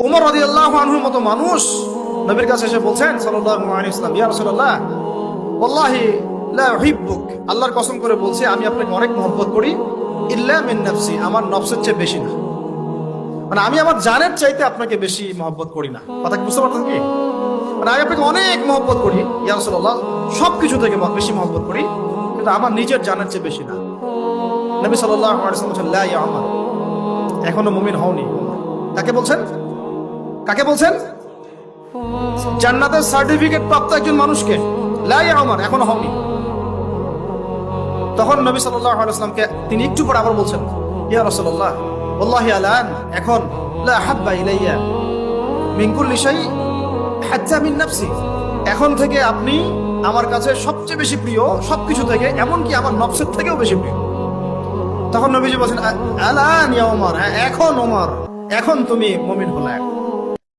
ওমর রাদিয়াল্লাহু আনহুর মতো মানুষ নবীর কাছে এসে বলছেন সাল্লাল্লাহু আলাইহি ওয়াসাল্লাম, ইয়া রাসূলুল্লাহ ওয়াল্লাহি লা উহিব্বুক, আল্লাহর কসম করে বলছি আমি আপনাকে অনেক মহব্বত করি, ইল্লা মিন নাফসি, আমার নফসের চেয়ে বেশি না। মানে আমি আমার জানের চাইতে আপনাকে বেশি মহব্বত করি না। কথা কি বুঝতে পারছেন কি? মানে আমি আপনাকে অনেক মহব্বত করি ইয়া রাসূলুল্লাহ, সবকিছু থেকে বেশি মহব্বত করি, কিন্তু আমার নিজের জানের চেয়ে বেশি না। নবী সাল্লাল্লাহু আলাইহি ওয়াসাল্লাম বলেন, লা ইয়া উমর, এখনো মুমিন হওনি। কাকে বলছেন? কাকে বলছেন? জান্নাতের সার্টিফিকেট প্রাপ্ত একজন মানুষকে। লা ইয়া উমর, এখনো হওনি। তখন নবী সাল্লাল্লাহু আলাইহি ওয়াসাল্লামকে তিনি একটু পরে আবার বলছেন, ইয়া রাসূলুল্লাহ ওয়াল্লাহি আলান, এখন লা হাব্বা ইলাইয়া মিন কুল্লি শাই হাত্তা মিন নাফসি, এখন থেকে আপনি আমার কাছে সবচেয়ে বেশি প্রিয় সবকিছু থেকে, এমনকি আমার নফসের থেকেও বেশি প্রিয়। তখন নবীজি বলেন, আলান ইয়া ওমর, এখন ওমর, এখন তুমি মুমিন হলে।